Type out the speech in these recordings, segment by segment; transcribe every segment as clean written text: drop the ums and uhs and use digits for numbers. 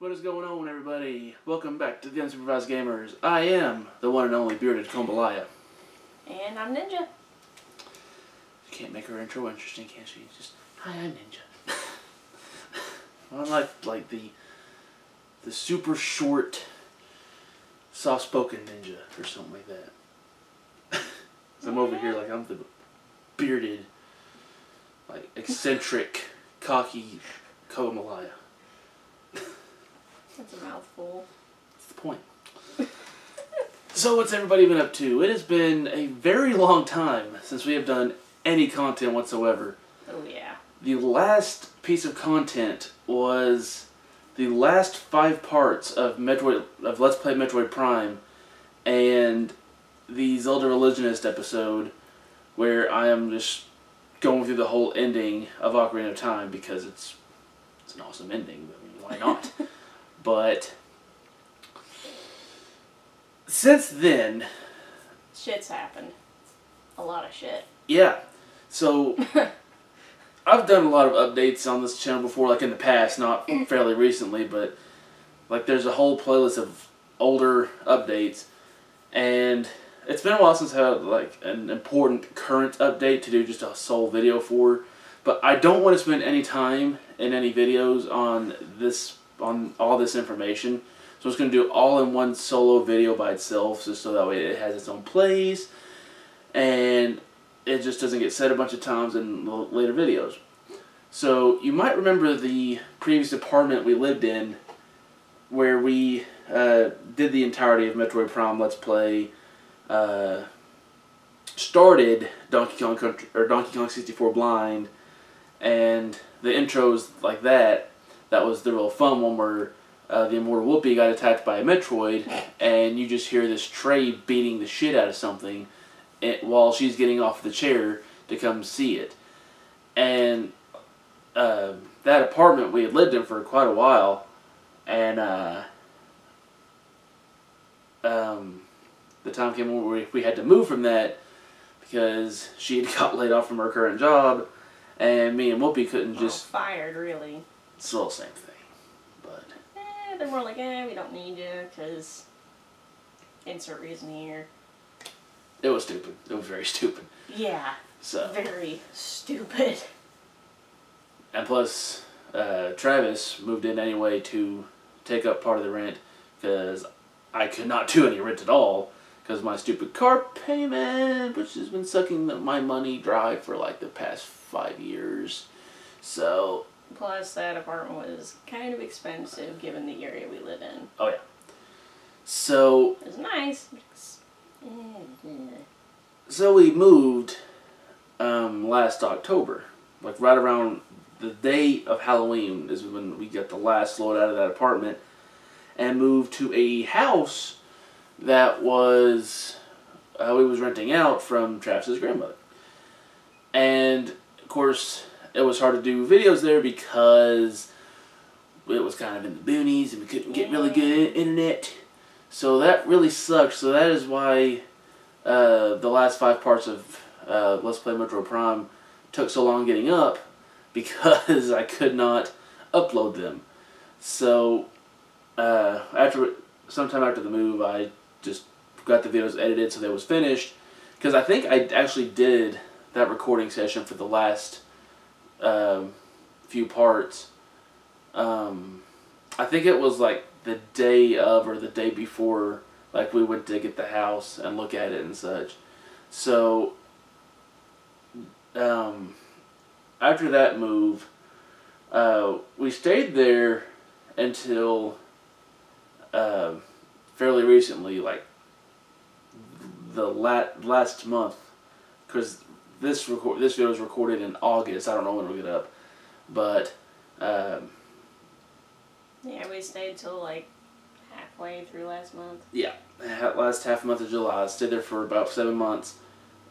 What is going on, everybody? Welcome back to the Unsupervised Gamers. I am the one and only bearded Kombalaya. And I'm Ninja. You can't make her intro interesting, can she? Just, hi, I'm Ninja. Unlike the super short, soft-spoken ninja or something like that. So I'm over here like I'm the bearded, like eccentric, cocky Kombalaya. That's a mouthful. That's the point. So what's everybody been up to? It has been a very long time since we have done any content whatsoever. Oh yeah. The last piece of content was the last 5 parts of Let's Play Metroid Prime and the Zelda Religionist episode, where I am just going through the whole ending of Ocarina of Time because it's an awesome ending. I mean, why not? But since then, Shit's happened. A lot of shit. yeah. So I've done a lot of updates on this channel before, like in the past, not fairly recently, but like there's a whole playlist of older updates, and it's been a while since I had like an important current update to do just a sole video for. But I don't want to spend any time in any videos on all this information. So I'm just going to do it all in one solo video by itself, just so that way it has its own place, and it just doesn't get said a bunch of times in later videos. So you might remember the previous apartment we lived in, where we did the entirety of Metroid Prime Let's Play, started Donkey Kong 64 Blind, and the intros like that. That was the real fun one where the Immortal Whoopi got attacked by a Metroid, and you just hear this tray beating the shit out of something while she's getting off the chair to come see it. And that apartment we had lived in for quite a while, and the time came where we had to move from that because she had got laid off from her current job, and me and Whoopi couldn't just... fired, really. It's all the same thing, but... They're more like, we don't need you, because... Insert reason here. It was stupid. It was very stupid. Yeah. So. Very stupid. And plus, Travis moved in anyway to take up part of the rent, because I could not do any rent at all, because my stupid car payment, which has been sucking my money dry for like the past 5 years. So... Plus, that apartment was kind of expensive given the area we live in. Oh, yeah. So... It was nice. So we moved last October. Like right around the day of Halloween is when we got the last load out of that apartment and moved to a house that was... we was renting out from Travis's grandmother. And, of course... It was hard to do videos there because it was kind of in the boonies and we couldn't get really good internet. So that really sucked. So that is why the last 5 parts of Let's Play Metroid Prime took so long getting up, because I could not upload them. So sometime after the move, I just got the videos edited so they was finished, because I think I actually did that recording session for the last few parts. I think it was like the day of or the day before, like we went to get the house and look at it and such. So after that move, we stayed there until fairly recently, like the last month, because this video was recorded in August. I don't know when it'll get up, but yeah, we stayed till like halfway through last month. Yeah, last half month of July. I stayed there for about 7 months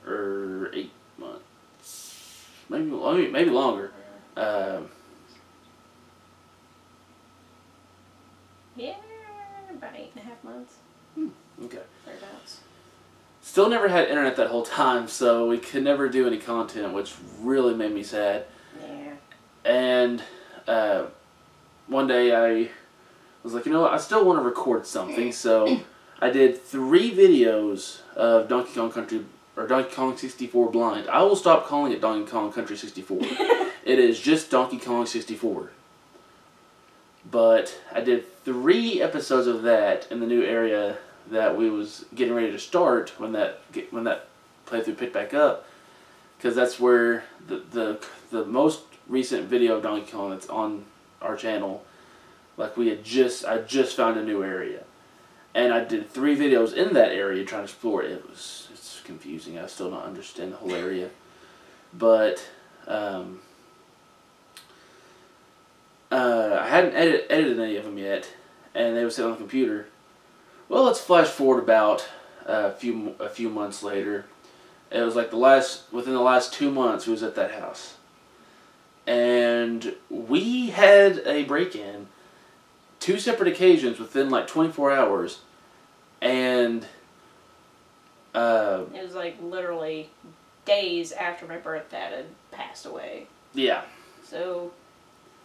or 8 months, maybe longer. Yeah, about 8.5 months. Okay. Thereabouts. Still never had internet that whole time, so we could never do any content, which really made me sad. Yeah. And one day I was like, you know what, I still want to record something, so I did 3 videos of Donkey Kong Country, or Donkey Kong 64 Blind. I will stop calling it Donkey Kong Country 64. It is just Donkey Kong 64. But I did 3 episodes of that in the new area that we was getting ready to start when that playthrough picked back up, because that's where the most recent video of Donkey Kong that's on our channel, like I just found a new area, and I did 3 videos in that area trying to explore it. It's confusing. I still don't understand the whole area, but I hadn't edited any of them yet, and they were sitting on the computer. Well, let's flash forward about a few months later. It was like within the last 2 months we was at that house, and we had a break-in 2 separate occasions within like 24 hours, and it was like literally days after my birth dad had passed away. Yeah. So,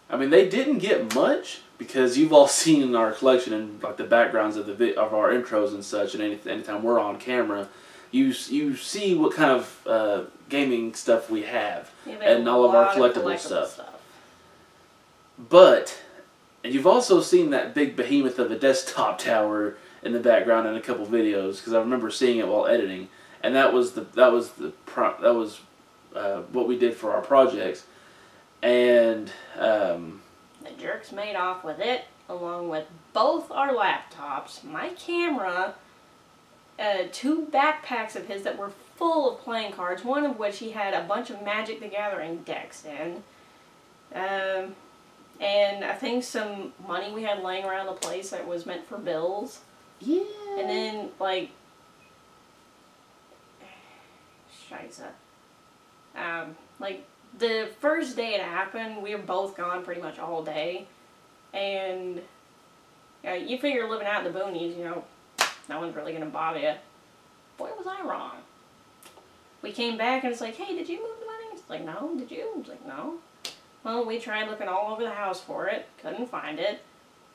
I mean, they didn't get much, because you've all seen our collection and like the backgrounds of of our intros and such, and anytime we're on camera, you see what kind of gaming stuff we have, and all of our collectible stuff. But, and you've also seen that big behemoth of a desktop tower in the background in a couple videos, because I remember seeing it while editing, and that was what we did for our projects, and the jerks made off with it, along with both our laptops, my camera, 2 backpacks of his that were full of playing cards, one of which he had a bunch of Magic the Gathering decks in, and I think some money we had laying around the place that was meant for bills. Yeah. And then, like, scheisse. Like, the first day it happened, we were both gone pretty much all day, and you figure living out in the boonies, you know, no one's really going to bother you. Boy, was I wrong. We came back and it's like, hey, did you move the money? It's like, no, did you? It's like, no. Well, we tried looking all over the house for it, couldn't find it.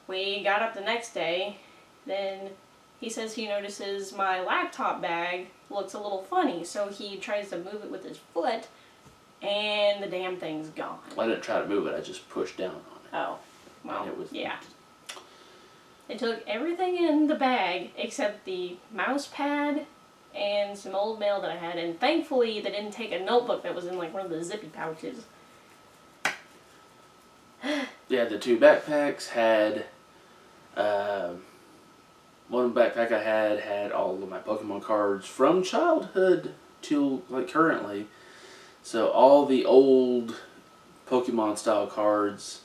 We got up the next day, then he says he notices my laptop bag looks a little funny, so he tries to move it with his foot, and the damn thing's gone. I didn't try to move it, I just pushed down on it. Oh, well, and it was, yeah. It took everything in the bag except the mouse pad and some old mail that I had, and thankfully they didn't take a notebook that was in like one of the zippy pouches. Yeah, the 2 backpacks had, one backpack I had all of my Pokemon cards from childhood to like currently. So all the old Pokemon style cards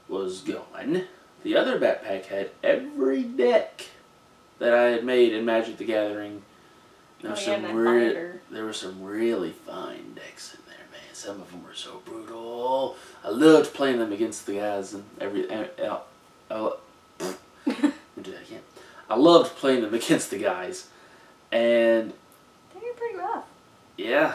was gone. The other backpack had every deck that I had made in Magic the Gathering. There were some really fine decks in there, man. Some of them were so brutal. I loved playing them against the guys and I loved playing them against the guys, and they were pretty rough. Yeah,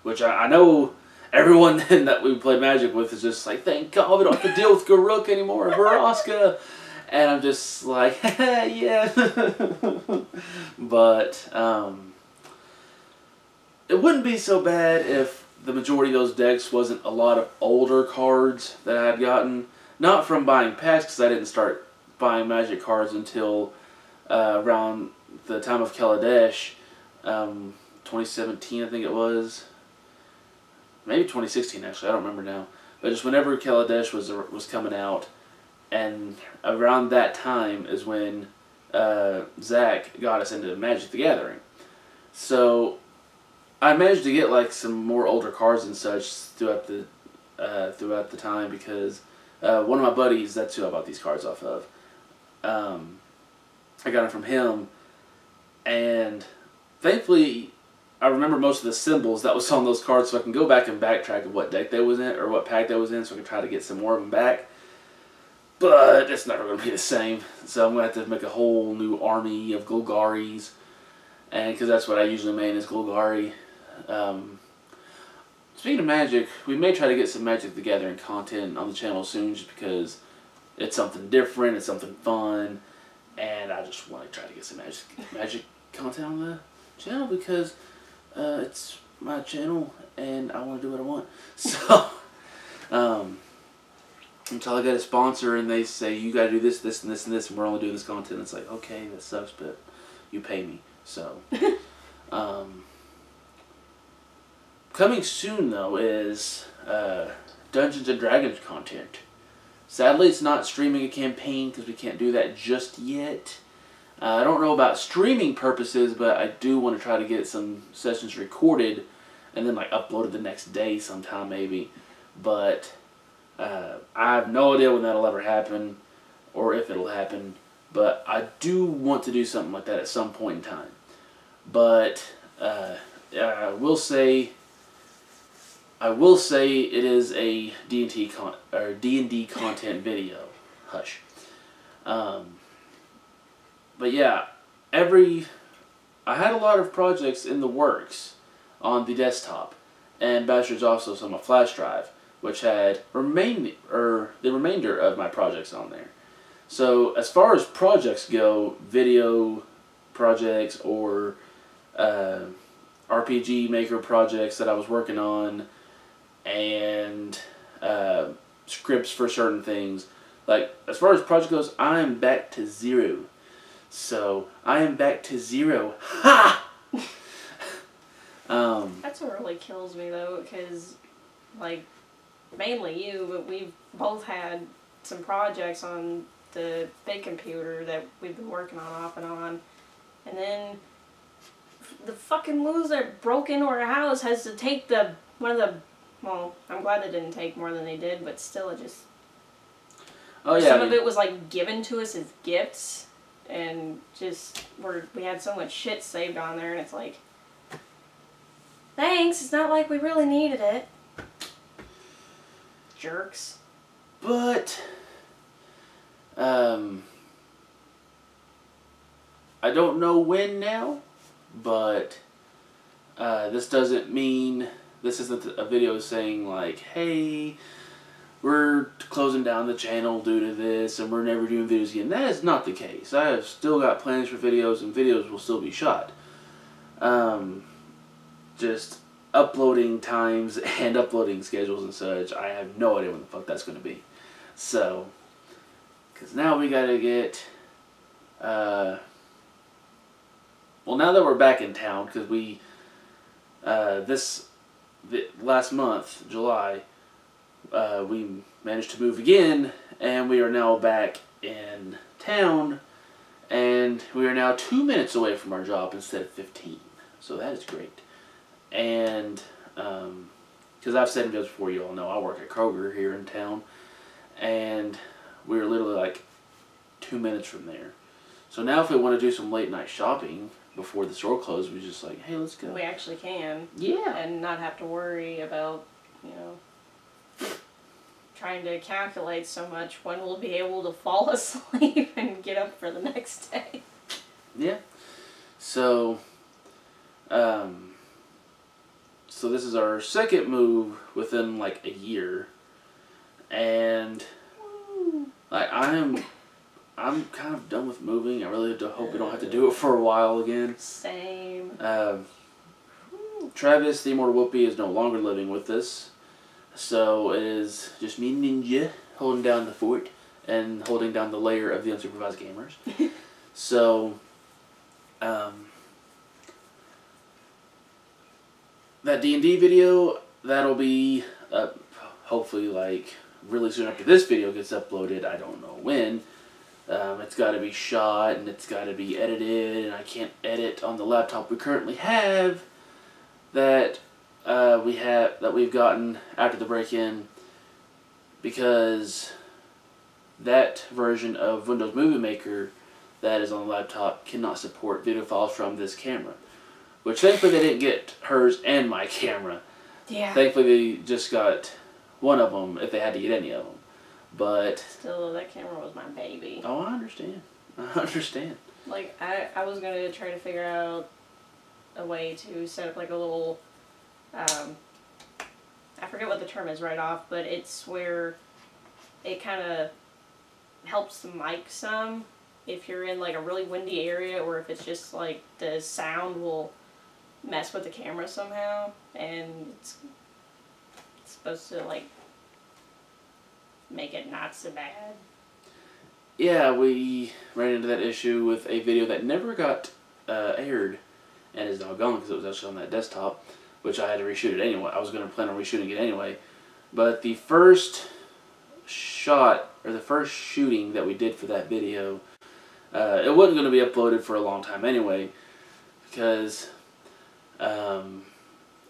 which I know everyone that we played Magic with is just like, thank God we don't have to deal with Garruk anymore, or Vraska. And I'm just like, yeah. But it wouldn't be so bad if the majority of those decks wasn't a lot of older cards that I had gotten. Not from buying packs, because I didn't start buying Magic cards until around the time of Kaladesh, 2017 I think it was. Maybe 2016 actually, I don't remember now. But just whenever Kaladesh was coming out, and around that time is when Zach got us into Magic the Gathering. So I managed to get like some more older cards and such throughout the time, because one of my buddies, that's who I bought these cards off of. I got them from him, and thankfully I remember most of the symbols that was on those cards, so I can go back and backtrack of what deck they was in, or what pack they was in, so I can try to get some more of them back. But it's never going to be the same, so I'm going to have to make a whole new army of Golgaris, and because that's what I usually main is Golgari. Speaking of Magic, we may try to get some Magic the Gathering content on the channel soon, just because it's something different, it's something fun, and I just want to try to get some magic content on the channel because it's my channel and I want to do what I want. So until I get a sponsor and they say you got to do this, this, and this, and this, and we're only doing this content, it's like, okay, that sucks, but you pay me. So coming soon though is Dungeons and Dragons content. Sadly, it's not streaming a campaign because we can't do that just yet. I don't know about streaming purposes, but I do want to try to get some sessions recorded and then like uploaded the next day sometime maybe. But I have no idea when that'll ever happen or if it'll happen. But I do want to do something like that at some point in time. But I will say it is a D&D content video. Hush. But yeah, I had a lot of projects in the works on the desktop, and Bastards also on my flash drive, which had the remainder of my projects on there. So as far as projects go, video projects or RPG Maker projects that I was working on, and scripts for certain things. Like, as far as project goes, I am back to zero. So, I am back to zero. Ha! That's what really kills me, though, because, like, mainly you, but we've both had some projects on the big computer that we've been working on off and on. And then the fucking loser that broke into our house has to take well, I'm glad they didn't take more than they did, but still it just... Oh, yeah, some of it was, like, given to us as gifts, and just, we had so much shit saved on there, and it's like, thanks, it's not like we really needed it. Jerks. But, I don't know when now, but this doesn't mean... This isn't a video saying like, hey, we're closing down the channel due to this and we're never doing videos again. That is not the case. I have still got plans for videos and videos will still be shot. Just uploading times and uploading schedules and such, I have no idea when the fuck that's going to be. So, because now we got to get, well, now that we're back in town, because we, last month, July, we managed to move again, and we are now back in town, and we are now 2 minutes away from our job instead of 15. So that is great. And, because I've said this before, you all know, I work at Kroger here in town, and we're literally like 2 minutes from there. So now if we want to do some late night shopping before the store closed, we just like, hey, let's go. We actually can. Yeah. And not have to worry about, you know, trying to calculate so much when we'll be able to fall asleep and get up for the next day. Yeah. So, so this is our second move within like a year, and like I'm kind of done with moving. I really hope we don't have to do it for a while again. Same. Travis, the Immortal Whoopi, is no longer living with us, so it is just me and Ninja holding down the fort and holding down the layer of the unsupervised gamers. So, that D&D video, that'll be up hopefully like really soon after this video gets uploaded. I don't know when. It's got to be shot and it's got to be edited, and I can't edit on the laptop we currently have that we've gotten after the break-in, because that version of Windows Movie Maker that is on the laptop cannot support video files from this camera. Which thankfully they didn't get hers and my camera. Yeah. Thankfully they just got one of them if they had to get any of them. But still, that camera was my baby. Oh, I understand. I understand. Like, I was going to try to figure out a way to set up like a little, I forget what the term is right off, but it's where it kind of helps the mic some if you're in like a really windy area, or if it's just like the sound will mess with the camera somehow, and it's supposed to like make it not so bad. Yeah, we ran into that issue with a video that never got aired, and is doggone because it was actually on that desktop, which I had to reshoot it anyway. I was going to plan on reshooting it anyway, but the first shot, or the first shooting that we did for that video, it wasn't going to be uploaded for a long time anyway, because Oh,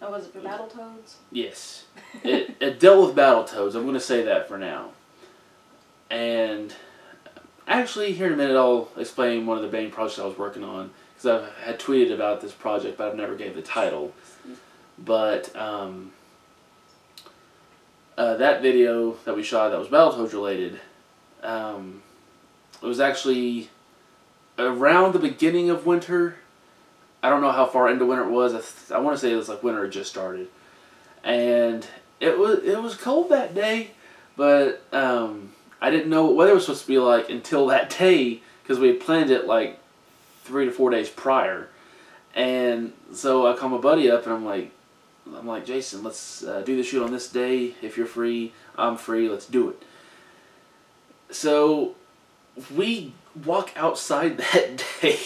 was it for Battletoads? yes, it dealt with Battletoads. I'm going to say that for now. And actually, here in a minute, I'll explain one of the main projects I was working on, because I had tweeted about this project, but I never gave the title. But that video that we shot that was Battletoads related, it was actually around the beginning of winter. I don't know how far into winter it was. I want to say it was like winter had just started, and it was cold that day, but I didn't know what weather was supposed to be like until that day, because we had planned it like 3 to 4 days prior. And so I call my buddy up and I'm like, Jason, let's do the shoot on this day. If you're free, I'm free. Let's do it. So we walk outside that day,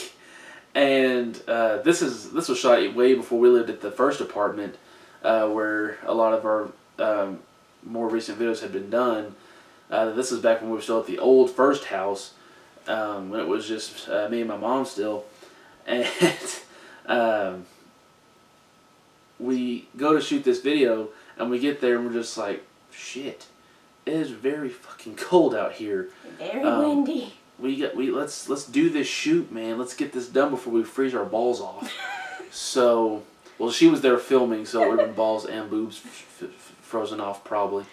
and this was shot way before we lived at the first apartment, where a lot of our more recent videos had been done. This is back when we were still at the old first house, when it was just me and my mom still, and we go to shoot this video, and we get there and we're just like, shit, it is very fucking cold out here. Very windy. Let's do this shoot, man. Let's get this done before we freeze our balls off. So, well, she was there filming, so it would have been balls and boobs frozen off probably.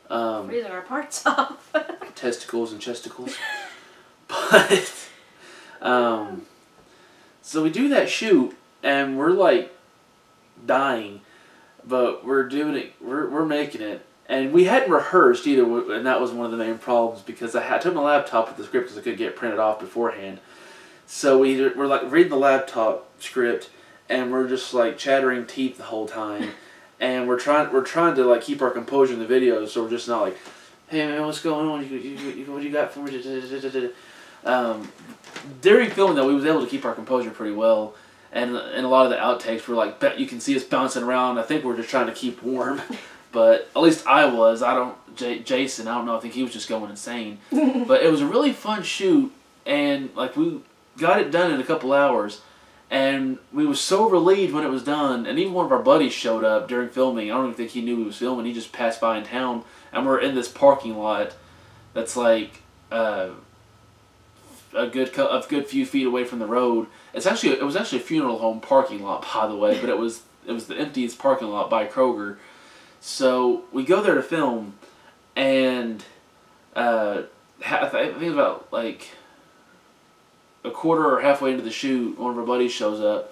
Freezing our parts off. Testicles and chesticles. But so we do that shoot, and we're like dying, but we're doing it. We're making it, and we hadn't rehearsed either, and that was one of the main problems, because I took my laptop with the script because I couldn't get it printed off beforehand. So we're like reading the laptop script, and we're just like chattering teeth the whole time, and we're trying to like keep our composure in the video, so we're just not like, hey man, what's going on? What you got for me? During filming though, we was able to keep our composure pretty well, and a lot of the outtakes were like, you can see us bouncing around. I think we're just trying to keep warm, but at least I was. Jason, I don't know. I think he was just going insane. But it was a really fun shoot, and like we got it done in a couple hours, and we was so relieved when it was done. And even one of our buddies showed up during filming. I don't even think he knew we was filming. He just passed by in town, and we're in this parking lot that's like a good few feet away from the road. It was actually a funeral home parking lot, by the way, but it was the emptiest parking lot by Kroger. So we go there to film, and I think about like a quarter or halfway into the shoot, one of our buddies shows up,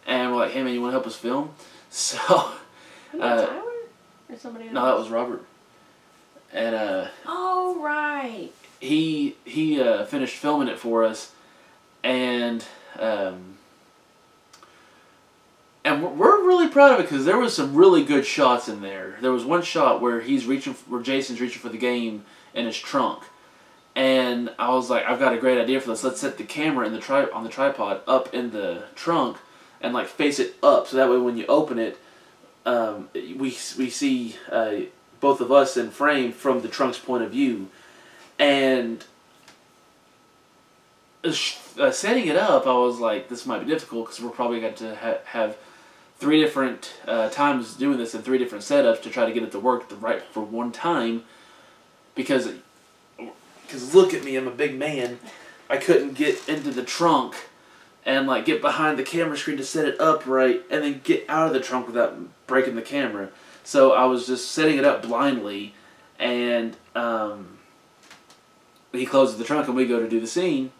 and we're like, hey man, you want to help us film? So Tyler? Or somebody else? No, that was Robert. And oh right. He finished filming it for us, and we're really proud of it, because there was some really good shots in there. There was one shot where Jason's reaching for the game in his trunk, and I was like, I've got a great idea for this. Let's set the camera on the tripod up in the trunk, and like face it up, so that way when you open it, we see both of us in frame from the trunk's point of view. And setting it up, I was like, this might be difficult, because we're probably going to have 3 different times doing this in 3 different setups to try to get it to work right for one time. Because look at me, I'm a big man. I couldn't get into the trunk and like get behind the camera screen to set it up right, and then get out of the trunk without breaking the camera. So I was just setting it up blindly, and he closes the trunk and we go to do the scene.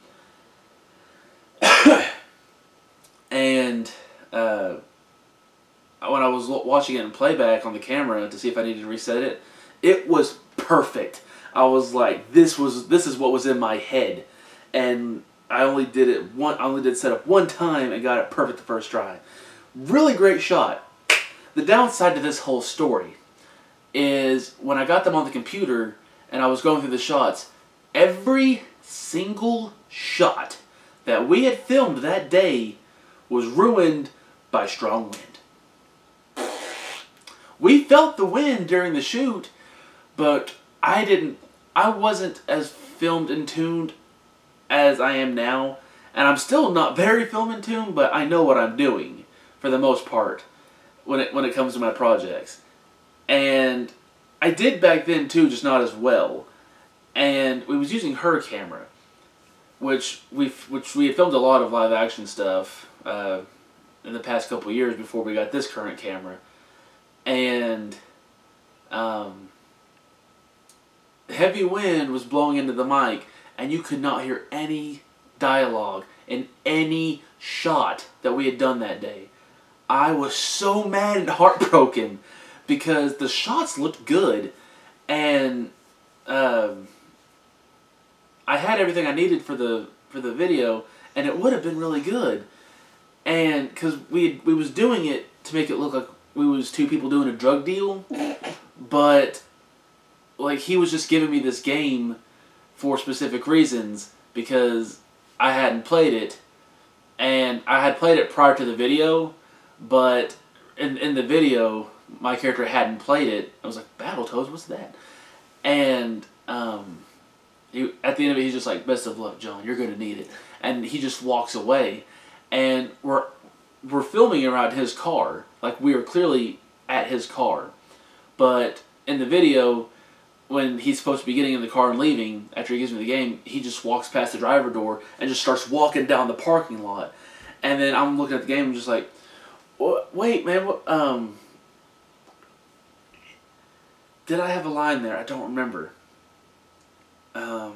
And when I was watching it in playback on the camera to see if I needed to reset it, it was perfect. I was like, this is what was in my head, and I only did setup one time and got it perfect the first try. Really great shot. The downside to this whole story is when I got them on the computer and I was going through the shots, every single shot that we had filmed that day was ruined by strong wind. We felt the wind during the shoot, but I wasn't as filmed and tuned as I am now, and I'm still not very film in tune, but I know what I'm doing for the most part when it comes to my projects. And I did back then too, just not as well. And we was using her camera, which we had filmed a lot of live action stuff in the past couple of years before we got this current camera. And heavy wind was blowing into the mic, and you could not hear any dialogue in any shot that we had done that day. I was so mad and heartbroken because the shots looked good, and I had everything I needed for the video, and it would have been really good. And because we was doing it to make it look like we was two people doing a drug deal, but like he was just giving me this game for specific reasons because I hadn't played it, and I had played it prior to the video, but in the video my character hadn't played it. I was like, Battletoads, what's that? And at the end of it, he's just like, best of luck, John, you're gonna need it. And he just walks away, and we're filming around his car, like we are clearly at his car, but in the video, when he's supposed to be getting in the car and leaving after he gives me the game, he just walks past the driver door and just starts walking down the parking lot. And then I'm looking at the game and just like, wait, man, what, did I have a line there? I don't remember. I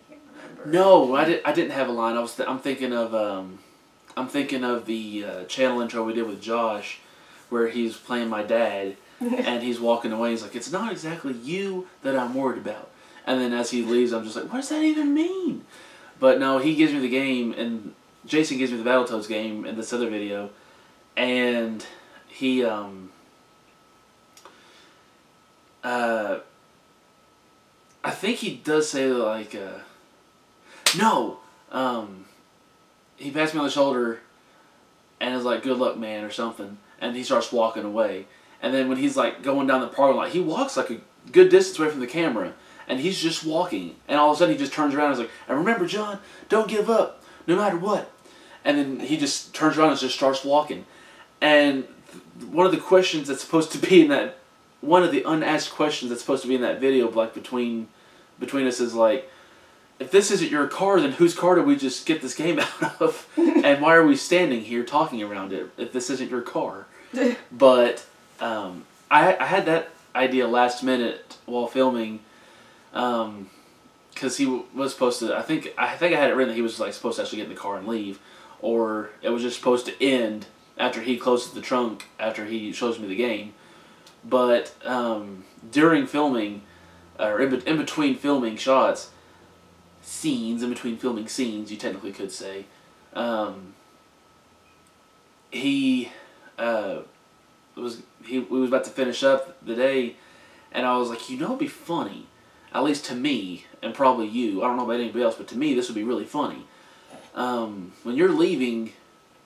can't remember. No, I didn't have a line. I'm thinking of the channel intro we did with Josh, where he's playing my dad. And he's walking away, he's like, it's not exactly you that I'm worried about. And then as he leaves, I'm just like, what does that even mean? But no, he gives me the game, and Jason gives me the Battletoads game in this other video, and he, I think he does say, like, he passed me on the shoulder, and is like, good luck, man, or something, and he starts walking away. And then when he's like going down the parking lot, he walks like a good distance away from the camera, and he's just walking. And all of a sudden he just turns around and is like, and remember, John, don't give up, no matter what. And then he just turns around and just starts walking. And one of the questions that's supposed to be in that, one of the unasked questions that's supposed to be in that video, like between us, is like, if this isn't your car, then whose car did we just get this game out of? And why are we standing here talking around it if this isn't your car? But I had that idea last minute while filming, because he was supposed to. I think I had it written that he was like supposed to actually get in the car and leave, or it was just supposed to end after he closes the trunk after he shows me the game. But during filming, or in between filming shots, in between filming scenes, you technically could say, we was about to finish up the day, and I was like, you know, it'd be funny, at least to me, and probably you, I don't know about anybody else, but to me this would be really funny. When you're leaving,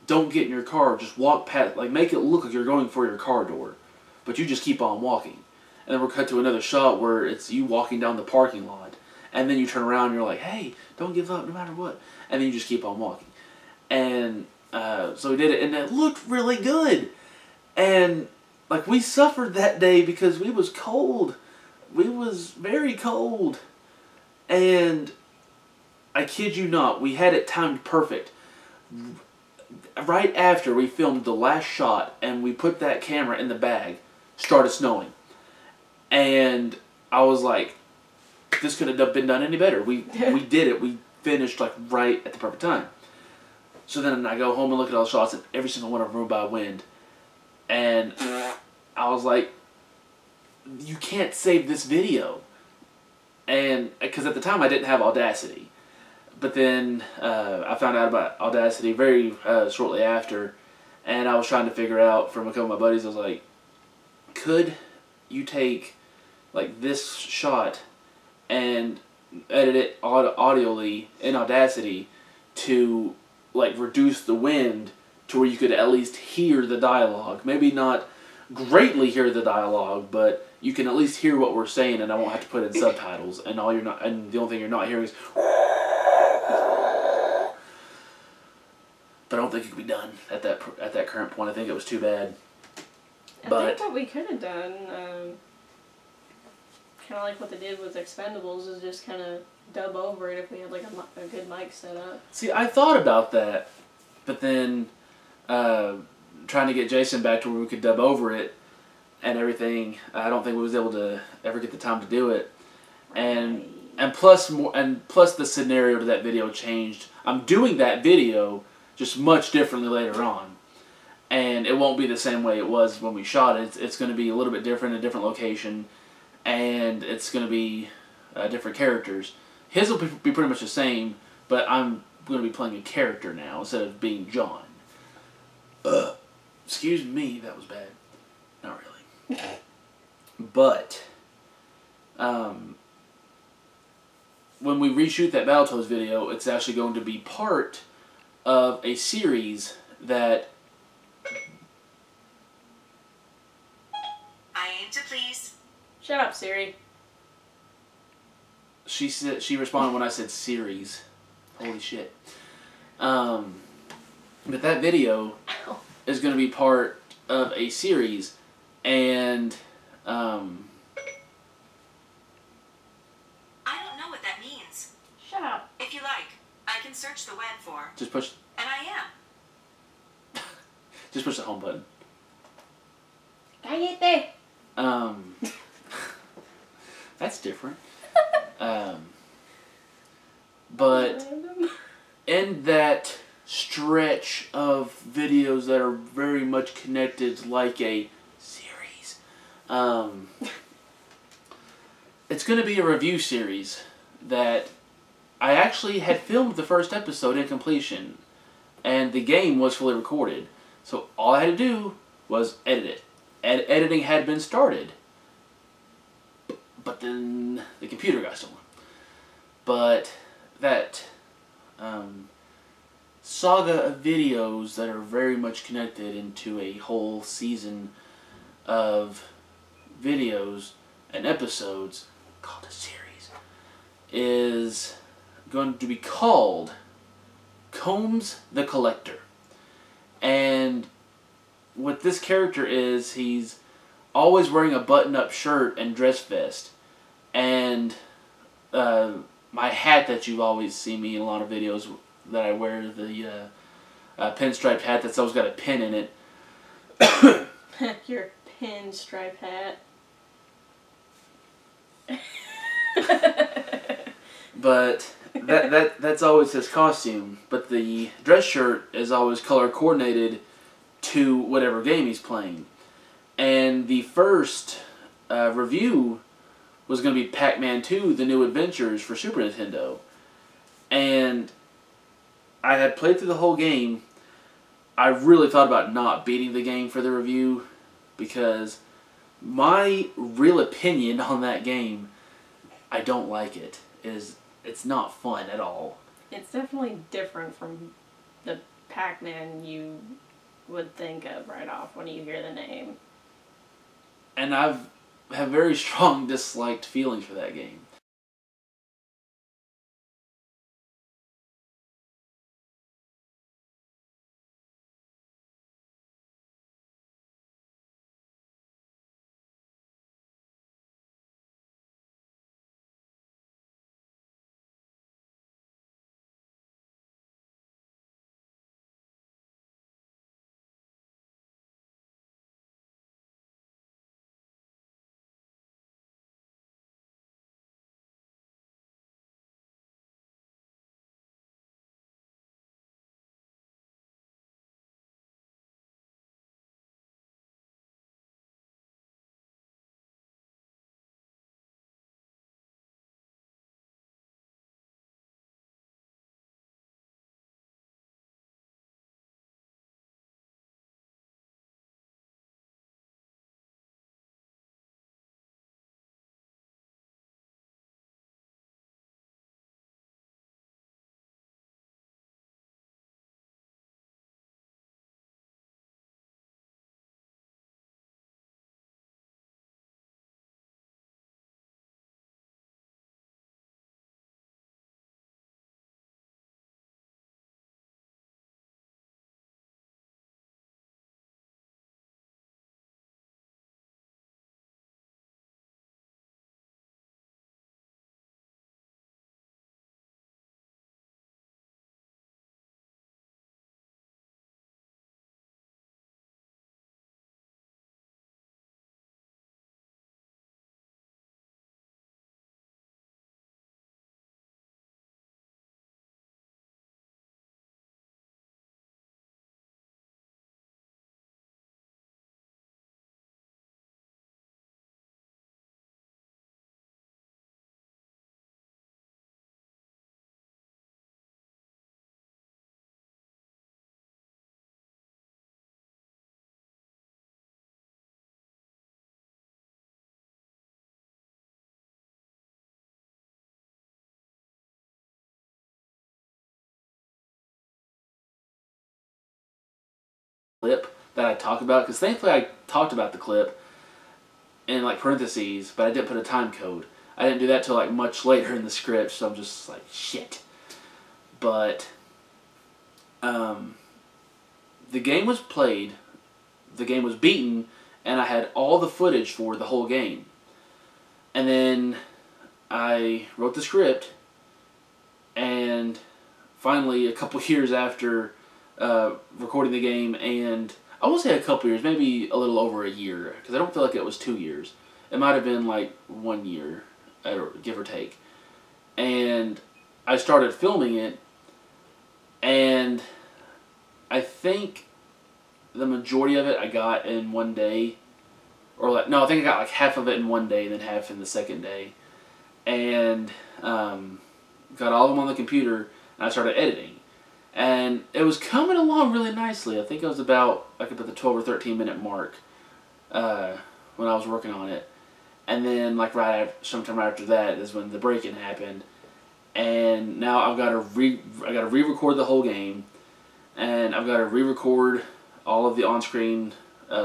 don't get in your car, just walk past, like make it look like you're going for your car door, but you just keep on walking. And then we're cut to another shot where it's you walking down the parking lot, and then you turn around and you're like, hey, don't give up no matter what, and then you just keep on walking. And so we did it, and it looked really good. And like we suffered that day because we was cold. We was very cold. And I kid you not, we had it timed perfect. Right after we filmed the last shot and we put that camera in the bag, started snowing. And I was like, this couldn't have been done any better. We did it. We finished like right at the perfect time. So then I go home and look at all the shots, and every single one of them ruined by wind. And I was like, you can't save this video. And because at the time I didn't have Audacity. But then I found out about Audacity very shortly after. And I was trying to figure out from a couple of my buddies, I was like, could you take like this shot and edit it audially in Audacity to like reduce the wind to where you could at least hear the dialogue. Maybe not greatly hear the dialogue, but you can at least hear what we're saying, and I won't have to put in subtitles. And the only thing you're not hearing is. But I don't think it could be done at that current point. I think it was too bad. I think what we could have done, kind of like what they did with Expendables, is just kind of dub over it if we had like a good mic set up. See, I thought about that, but then trying to get Jason back to where we could dub over it and everything, I don't think we was able to ever get the time to do it. And plus the scenario to that video changed. I'm doing that video just much differently later on. And it won't be the same way it was when we shot it. It's going to be a little bit different, a different location, and it's going to be different characters. His will be pretty much the same, but I'm going to be playing a character now instead of being John. Excuse me, that was bad. Not really. But when we reshoot that Battletoads video, it's actually going to be part of a series that... I aim to please. Shut up, Siri. She responded when I said series. Holy shit. But that video is going to be part of a series, and I don't know what that means. Shut up. If you like, I can search the web for. just push And I am. just push the home button. Cállate. That's different. But in that stretch of videos that are very much connected like a series, it's going to be a review series that I actually had filmed the first episode in completion, and the game was fully recorded. So all I had to do was edit it. Editing had been started, but then the computer got stolen. But that saga of videos that are very much connected into a whole season of videos and episodes called a series is going to be called Combs the Collector. And what this character is, he's always wearing a button-up shirt and dress vest. And my hat that you've always seen me in a lot of videos that I wear, the pinstripe hat that's always got a pin in it. Your pinstripe hat. But that's always his costume. But the dress shirt is always color coordinated to whatever game he's playing. And the first review was going to be Pac-Man 2, The New Adventures for Super Nintendo. And I had played through the whole game. I really thought about not beating the game for the review, because my real opinion on that game, I don't like it. It's not fun at all. It's definitely different from the Pac-Man you would think of right off when you hear the name. And have very strong disliked feelings for that game. clip that I talk about, because thankfully I talked about the clip in like parentheses, but I didn't put a time code. I didn't do that till like much later in the script, so I'm just like, shit. But the game was played, the game was beaten, and I had all the footage for the whole game. And then I wrote the script, and finally, a couple years after recording the game, and I won't say a couple years, maybe a little over a year, because I don't feel like it was 2 years. It might have been like 1 year, give or take. And I started filming it, and I think the majority of it I got in one day. Or like, no, I think I got like half of it in one day, and then half in the second day. And got all of them on the computer, and I started editing. And it was coming along really nicely. I think it was about the 12 or 13 minute mark when I was working on it. And then like sometime right after that is when the break-in happened. And now I've got to re-record the whole game, and I've got to re-record all of the on-screen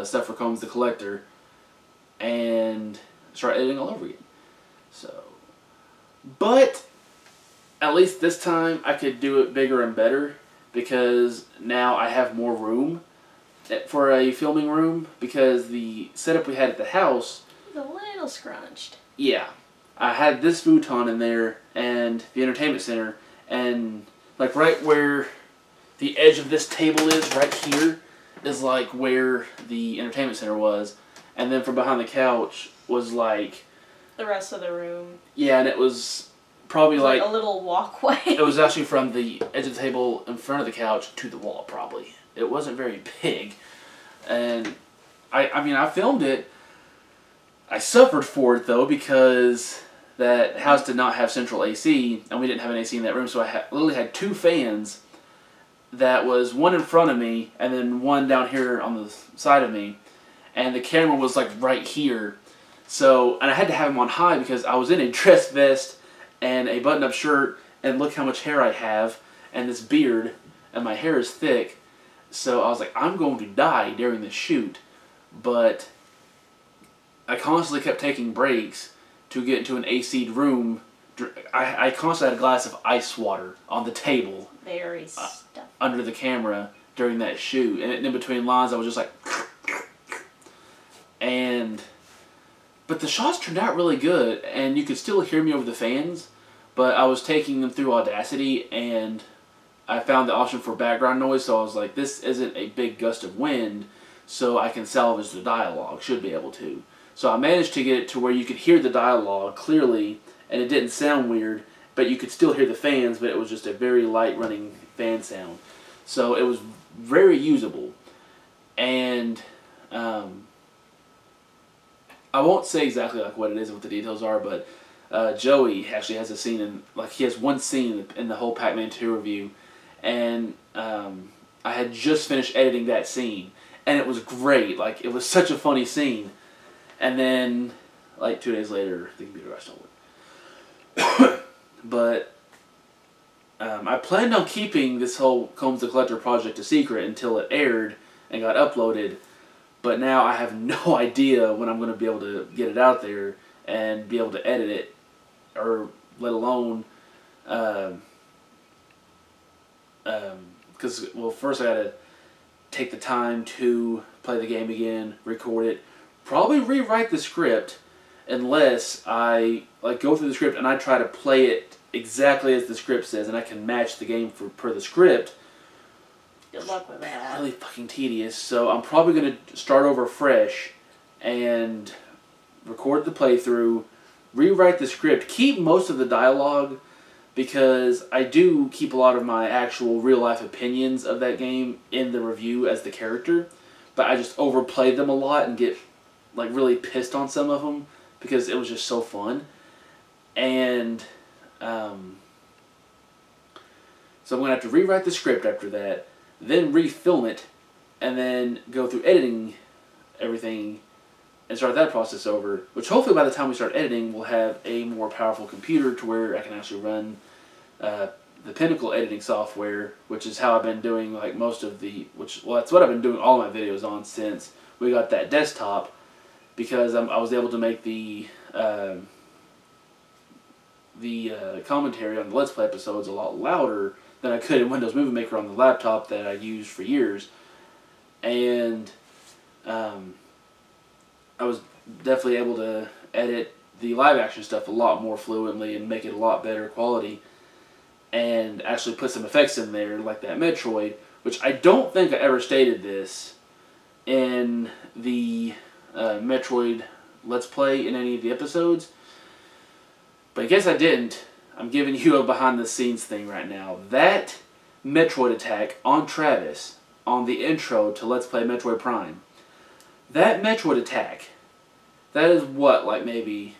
stuff for Combs the Collector, and start editing all over again. So, but at least this time I could do it bigger and better, because now I have more room for a filming room, because the setup we had at the house was a little scrunched. Yeah. I had this futon in there and the entertainment center, and like right where the edge of this table is, right here, is like where the entertainment center was. And then from behind the couch was like the rest of the room. Yeah, and it was probably like a little walkway. It was actually from the edge of the table in front of the couch to the wall, probably. It wasn't very big. And I mean, I filmed it. I suffered for it, though, because that house did not have central AC, and we didn't have an AC in that room, so I literally had two fans. That was one in front of me, and then one down here on the side of me. And the camera was, like, right here. So, and I had to have them on high because I was in a dress vest and a button-up shirt, and look how much hair I have, and this beard, and my hair is thick. So I was like, I'm going to die during the shoot. But I constantly kept taking breaks to get into an AC'd room. I constantly had a glass of ice water on the table. Very stuffy. Under the camera during that shoot. And in between lines, I was just like... But the shots turned out really good, and you could still hear me over the fans, but I was taking them through Audacity, and I found the option for background noise, so I was like, this isn't a big gust of wind, so I can salvage the dialogue, should be able to. So I managed to get it to where you could hear the dialogue clearly, and it didn't sound weird, but you could still hear the fans, but it was just a very light running fan sound. So it was very usable. And I won't say exactly like what it is and what the details are, but Joey actually has a scene in, like, he has one scene in the whole Pac-Man 2 review, and I had just finished editing that scene, and it was great. Like, it was such a funny scene. And then, like, 2 days later, the computer got stolen. But I planned on keeping this whole Combs the Collector project a secret until it aired and got uploaded. But now I have no idea when I'm going to be able to get it out there and be able to edit it, or let alone, because, well, first I got to take the time to play the game again, record it, probably rewrite the script, unless I like go through the script and I try to play it exactly as the script says, and I can match the game per the script. Good luck with that. Really fucking tedious. So I'm probably going to start over fresh and record the playthrough, rewrite the script, keep most of the dialogue, because I do keep a lot of my actual real life opinions of that game in the review as the character, but I just overplay them a lot and get like really pissed on some of them because it was just so fun. And so I'm going to have to rewrite the script after that, then refilm it, and then go through editing everything and start that process over, which hopefully by the time we start editing we'll have a more powerful computer to where I can actually run the Pinnacle editing software, which is how I've been doing like most of the, that's what I've been doing all my videos on since we got that desktop, because I was able to make the commentary on the Let's Play episodes a lot louder than I could in Windows Movie Maker on the laptop that I used for years, and I was definitely able to edit the live action stuff a lot more fluently and make it a lot better quality, and actually put some effects in there like that Metroid, which I don't think I ever stated this in the Metroid Let's Play in any of the episodes, but I guess I didn't. I'm giving you a behind the scenes thing right now. That Metroid attack on Travis on the intro to Let's Play Metroid Prime, that Metroid attack, that is what, like maybe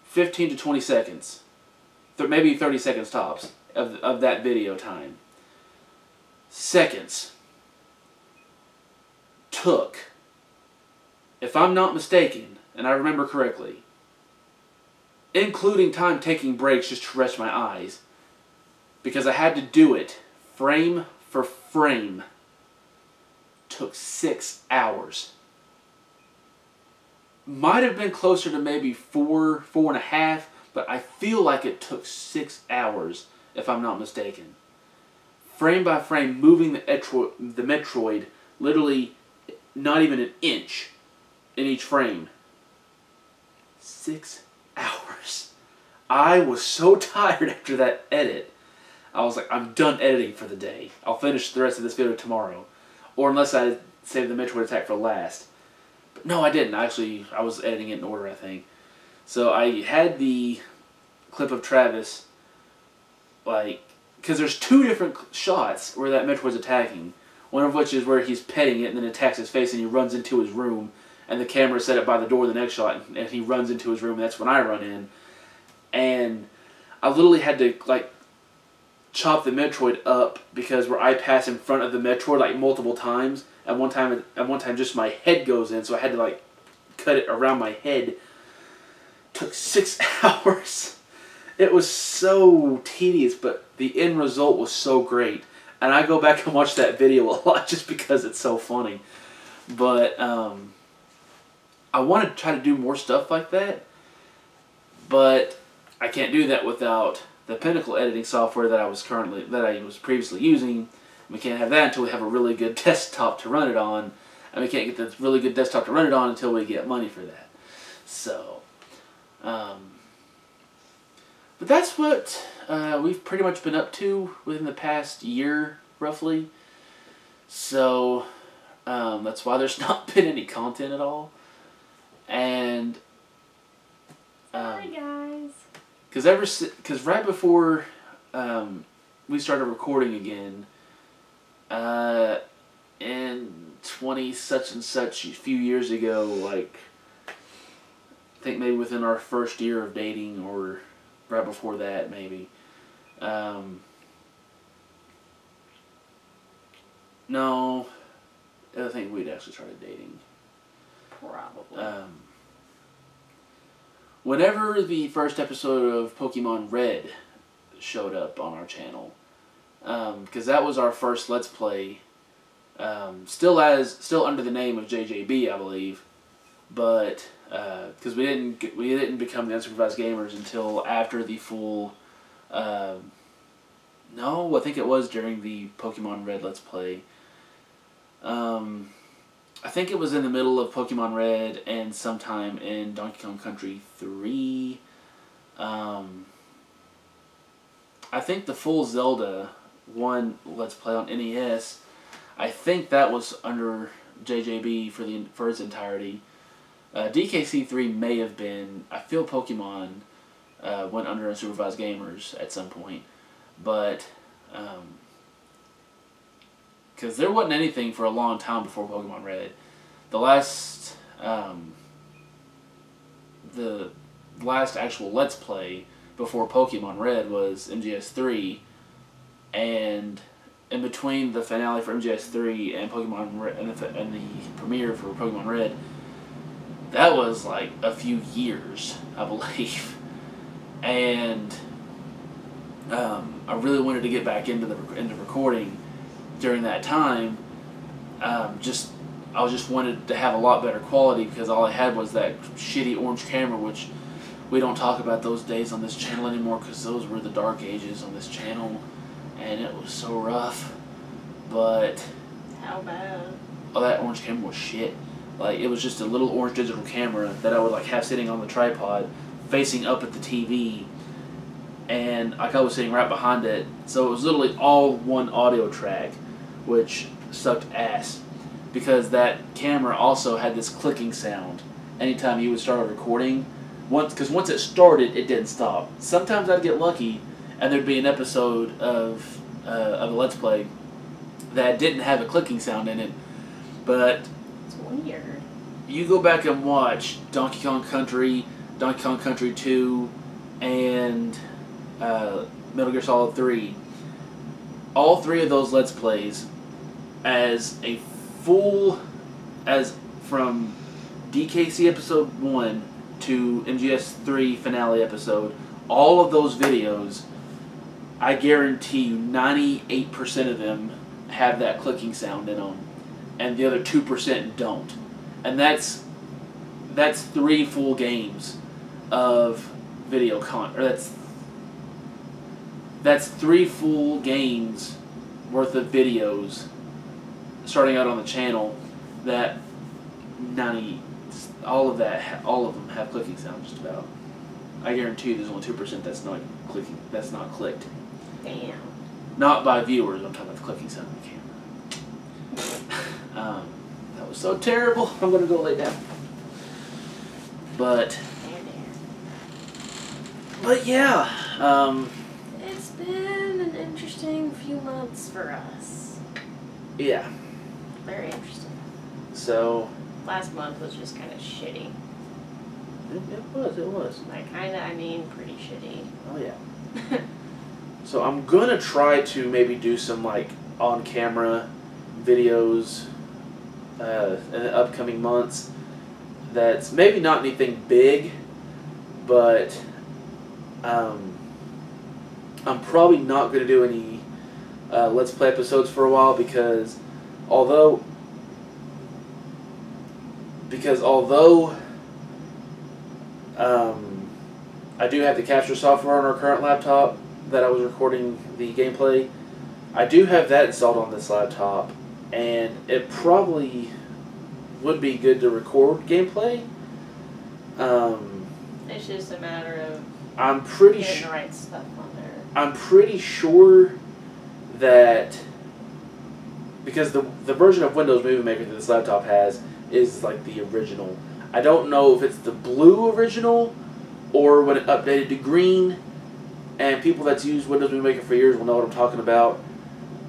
15 to 20 seconds, maybe 30 seconds tops of that video time. Seconds took, if I'm not mistaken, and I remember correctly, including time taking breaks just to rest my eyes, because I had to do it frame for frame, took 6 hours. Might have been closer to maybe 4.5, but I feel like it took 6 hours, if I'm not mistaken. Frame by frame, moving the Metroid literally not even an inch in each frame. 6 hours. I was so tired after that edit. I was like, I'm done editing for the day. I'll finish the rest of this video tomorrow. Or unless I save the Metroid attack for last. But no, I didn't. Actually, I was editing it in order, I think. So I had the clip of Travis, like, because there's two different shots where that Metroid's attacking. One of which is where he's petting it and then attacks his face and he runs into his room. And the camera's set up by the door the next shot, and he runs into his room, and that's when I run in. And I literally had to, like, chop the Metroid up because where I pass in front of the Metroid, like, multiple times. At one time, just my head goes in, so I had to, like, cut it around my head. Took 6 hours. It was so tedious, but the end result was so great. And I go back and watch that video a lot just because it's so funny. But, I want to try to do more stuff like that, but I can't do that without the Pinnacle editing software that I was previously using. We can't have that until we have a really good desktop to run it on, and we can't get the really good desktop to run it on until we get money for that. So, but that's what we've pretty much been up to within the past year, roughly. So, that's why there's not been any content at all. And hi guys. Because right before we started recording again, in 20 such and such a few years ago, like I think maybe within our first year of dating or right before that maybe. No, I think we'd actually started dating. Probably. Whenever the first episode of Pokemon Red showed up on our channel, because that was our first Let's Play, still under the name of JJB, I believe, but because we didn't become the Unsupervised Gamers until after the full. No, I think it was during the Pokemon Red Let's Play. I think it was in the middle of Pokemon Red and sometime in Donkey Kong Country 3. I think the full Zelda one Let's Play on NES, I think that was under JJB for its entirety. DKC3 may have been, I feel Pokemon went under Unsupervised Gamers at some point, but because there wasn't anything for a long time before Pokemon Red. The last actual Let's Play before Pokemon Red was MGS3, and in between the finale for MGS3 and Pokemon Red, and the premiere for Pokemon Red, that was like a few years, I believe. And I really wanted to get back into recording during that time. I just wanted to have a lot better quality because all I had was that shitty orange camera, which we don't talk about those days on this channel anymore because those were the dark ages on this channel, and it was so rough. But How bad? oh, that orange camera was shit. Like, it was just a little orange digital camera that I would like have sitting on the tripod, facing up at the TV, and like I was sitting right behind it. So it was literally all one audio track, which sucked ass. Because that camera also had this clicking sound anytime you would start a recording. Because once it started, it didn't stop. Sometimes I'd get lucky, and there'd be an episode of a Let's Play that didn't have a clicking sound in it. But It's weird. you go back and watch Donkey Kong Country 2, and Metal Gear Solid 3. All three of those Let's Plays, as from DKC episode 1 to MGS 3 finale episode, all of those videos, I guarantee you 98% of them have that clicking sound in them, and the other 2% don't. And that's 3 full games of video that's 3 full games worth of videos starting out on the channel that all of them have clicking sound just about. I guarantee you there's only 2% that's not clicking, that's not clicked. Damn. Not by viewers, I'm talking about the clicking sound of the camera. That was so terrible. I'm gonna go lay down. But yeah, It's been an interesting few months for us. yeah. Very interesting. So Last month was just kind of shitty. it was. I mean pretty shitty. Oh yeah. So I'm gonna try to maybe do some like on-camera videos in the upcoming months. That's maybe not anything big, but I'm probably not going to do any Let's Play episodes for a while because although I do have the capture software on our current laptop that I was recording the gameplay, I do have that installed on this laptop, and it probably would be good to record gameplay. It's just a matter of I'm pretty getting the right stuff on there. I'm pretty sure that because the version of Windows Movie Maker that this laptop has is like the original. I don't know if it's the blue original or when it updated to green, and people that's used Windows Movie Maker for years will know what I'm talking about.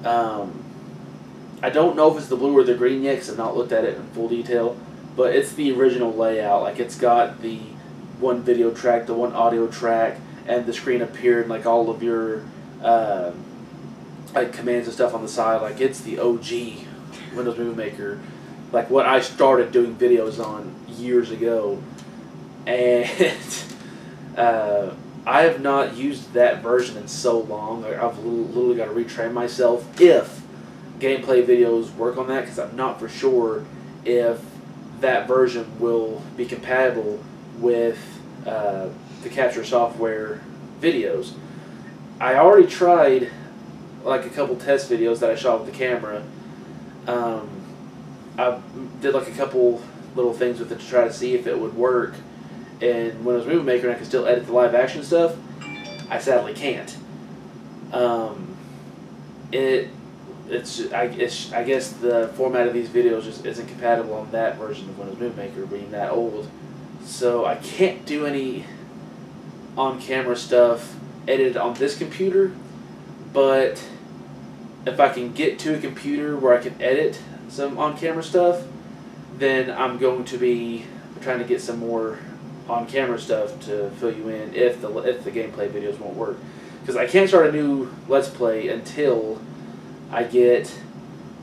I don't know if it's the blue or the green yet because I've not looked at it in full detail, but it's the original layout. Like, it's got the one video track, the one audio track, and the screen appeared like all of your like commands and stuff on the side. Like, it's the OG Windows Movie Maker, like what I started doing videos on years ago, and I have not used that version in so long. I've literally got to retrain myself if gameplay videos work on that, because I'm not for sure if that version will be compatible with the capture software videos. I already tried like a couple test videos that I shot with the camera. I did like a couple little things with it to try to see if it would work in Windows Movie Maker and I can still edit the live action stuff. I sadly can't. I guess the format of these videos just isn't compatible on that version of Windows Movie Maker, being that old. So I can't do any on-camera stuff edited on this computer, but if I can get to a computer where I can edit some on-camera stuff, then I'm going to be trying to get some more on-camera stuff to fill you in if the gameplay videos won't work. Because I can't start a new Let's Play until I get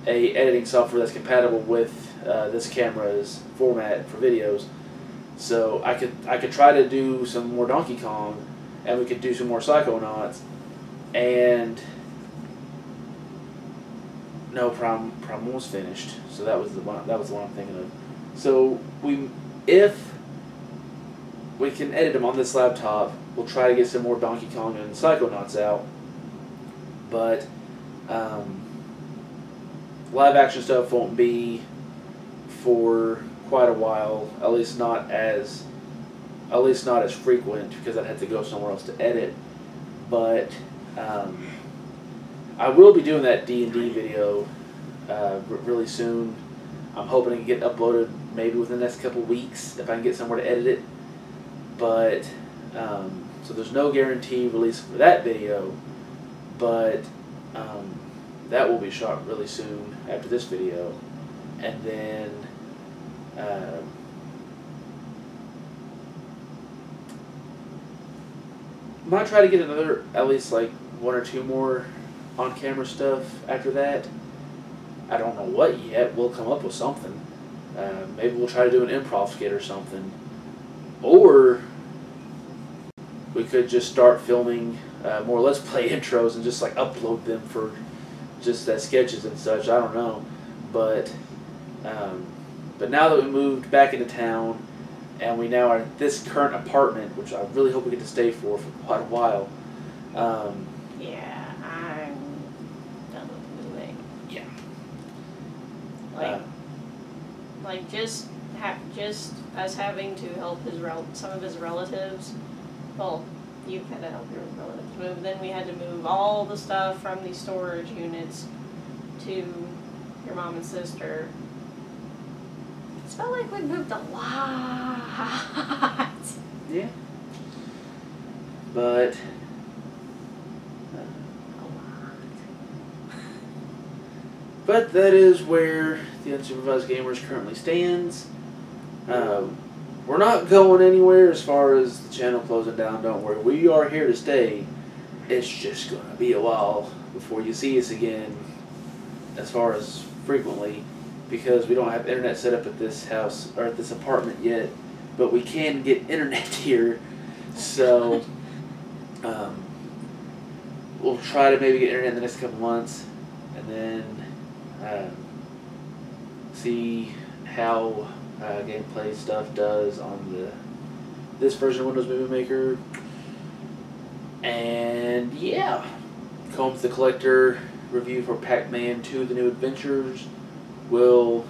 a editing software that's compatible with this camera's format for videos. So I could try to do some more Donkey Kong, and we could do some more Psychonauts, And no, Prime One was finished, so that was the one. That was the one I'm thinking of. So if we can edit them on this laptop, we'll try to get some more Donkey Kong and Psychonauts out. But live action stuff won't be for quite a while. At least not as frequent, because I'd have to go somewhere else to edit. But I will be doing that D&D video really soon. I'm hoping to get uploaded maybe within the next couple weeks if I can get somewhere to edit it. But so there's no guarantee release for that video, but that will be shot really soon after this video. And then might try to get another, at least like 1 or 2 more on-camera stuff after that. I don't know what yet. We'll come up with something. Maybe we'll try to do an improv skit or something. Or we could just start filming more Let's Play intros and just like upload them for just as sketches and such. I don't know. But now that we moved back into town and we now are at this current apartment, which I really hope we get to stay for quite a while. Yeah, I'm done with moving. Yeah. Like just us having to help some of his relatives. Well, you had to help your relatives move. Then we had to move all the stuff from these storage units to your mom and sister. It felt like we moved a lot. Yeah. But that is where the Unsupervised Gamers currently stands. We're not going anywhere as far as the channel closing down, don't worry. We are here to stay. It's just going to be a while before you see us again, as far as frequently, because we don't have internet set up at this house, or at this apartment yet, but we can get internet here, so we'll try to maybe get internet in the next couple months, and then see how gameplay stuff does on this version of Windows Movie Maker. And yeah, Combs the Collector review for Pac-Man 2: The New Adventures will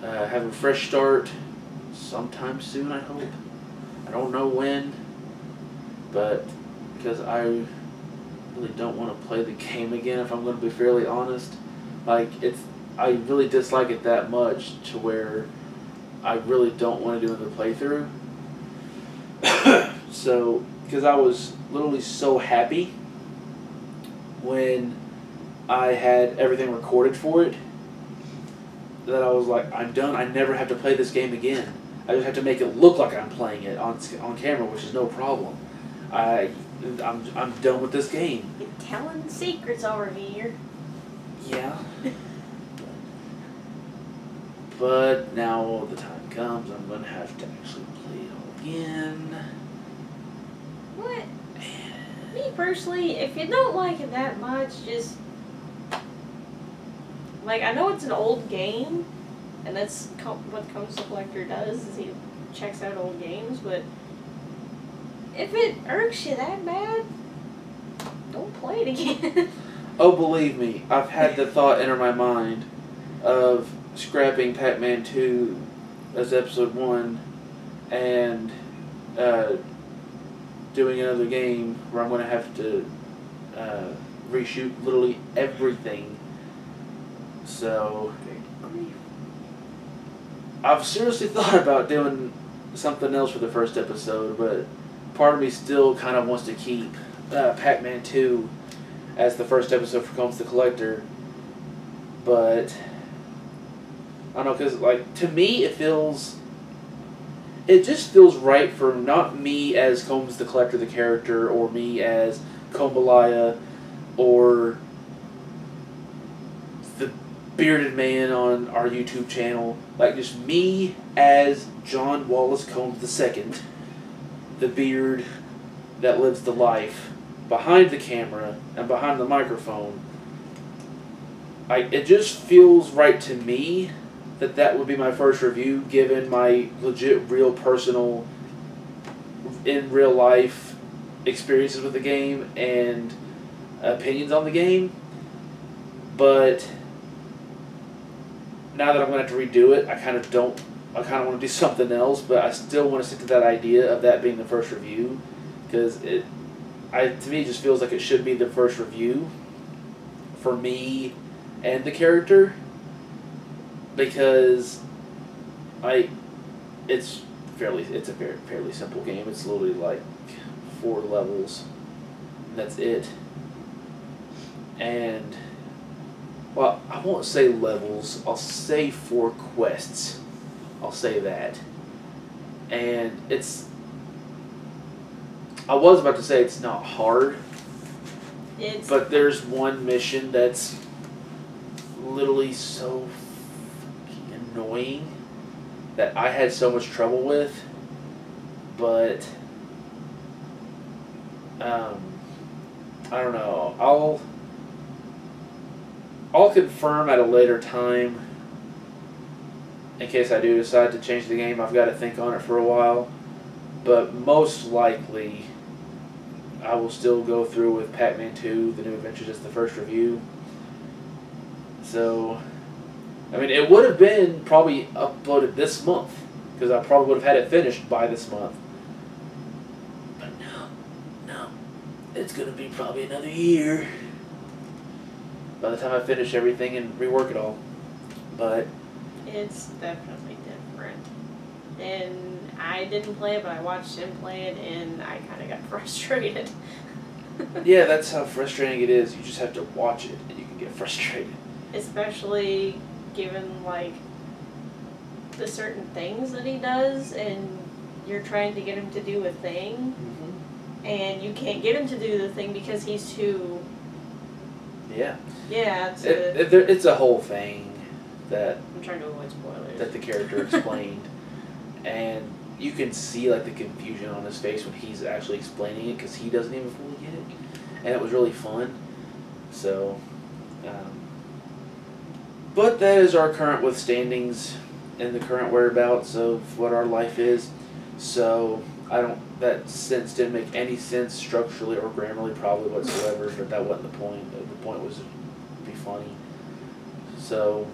have a fresh start sometime soon, I hope. I don't know when, but because I really don't want to play the game again, if I'm going to be fairly honest. Like, I really dislike it that much to where I really don't want to do another playthrough. So, because I was literally so happy when I had everything recorded for it that I was like, I'm done. I never have to play this game again. I just have to make it look like I'm playing it on camera, which is no problem. I'm done with this game. You're telling secrets over here. Yeah. But now the time comes, I'm going to have to actually play it all again. What? Me personally, if you don't like it that much, just... Like, I know it's an old game, and that's what Combs the Collector does, is he checks out old games, but if it irks you that bad, don't play it again. Oh, believe me, I've had the thought enter my mind of scrapping Pac-Man 2 as Episode 1 and doing another game where I'm going to have to reshoot literally everything. So I've seriously thought about doing something else for the first episode, but part of me still kind of wants to keep Pac-Man 2 as the first episode for Combs the Collector. But I don't know, because like, to me it just feels right for not me as Combs the Collector, the character, or me as Combalaya, or the bearded man on our YouTube channel. Like, just me as John Wallace Combs II, the beard that lives the life, behind the camera and behind the microphone, it just feels right to me that would be my first review, given my legit, real, personal, in real life experiences with the game and opinions on the game. But now that I'm going to have to redo it, I kind of want to do something else, but I still want to stick to that idea of that being the first review, because to me it just feels like it should be the first review for me and the character, because it's a fairly simple game. It's literally like 4 levels, and that's it. And well, I won't say levels. I'll say 4 quests. I'll say that. And I was about to say it's not hard, but there's one mission that's literally so fucking annoying that I had so much trouble with, but I don't know. I'll confirm at a later time in case I do decide to change the game. I've got to think on it for a while, but most likely I will still go through with Pac-Man 2, The New Adventures as the first review. So, I mean, it would have been probably uploaded this month, because I probably would have had it finished by this month. But no, it's going to be probably another year by the time I finish everything and rework it all. But it's definitely different. And I didn't play it, but I watched him play it, and I kind of got frustrated. yeah, that's how frustrating it is. You just have to watch it, and you can get frustrated. Especially given, like, the certain things that he does, and you're trying to get him to do a thing, and you can't get him to do the thing because he's too... Yeah. Yeah, it's a whole thing that... I'm trying to avoid spoilers. That the character explained. And you can see, like, the confusion on his face when he's actually explaining it, because he doesn't even fully get it. And it was really fun. So, but that is our current withstandings and the current whereabouts of what our life is. So, that sentence didn't make any sense structurally or grammarly probably whatsoever, but that wasn't the point. The point was to be funny. So,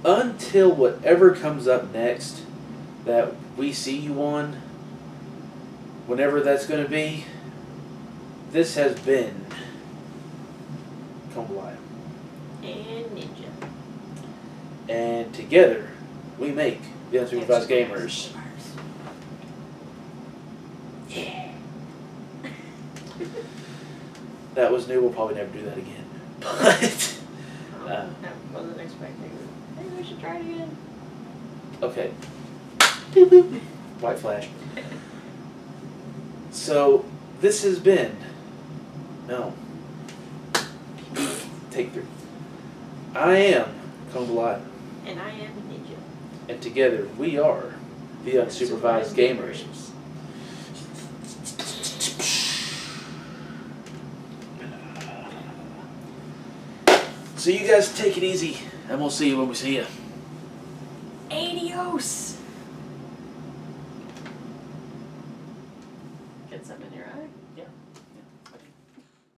until whatever comes up next that we see you on, whenever that's going to be, this has been Conebeliah. And Ninja. And together, we make the Unsupervised Gamers. Yeah. That was new. We'll probably never do that again. But I wasn't expecting it. Maybe we should try it again. Okay. Boop, boop. White flash. So, this has been... No. Take 3. I am Conebeliah. And I am Ninja. And together, we are the Unsupervised Gamers. So you guys take it easy, and we'll see you when we see you. Adios! Get something in your eye? Yeah.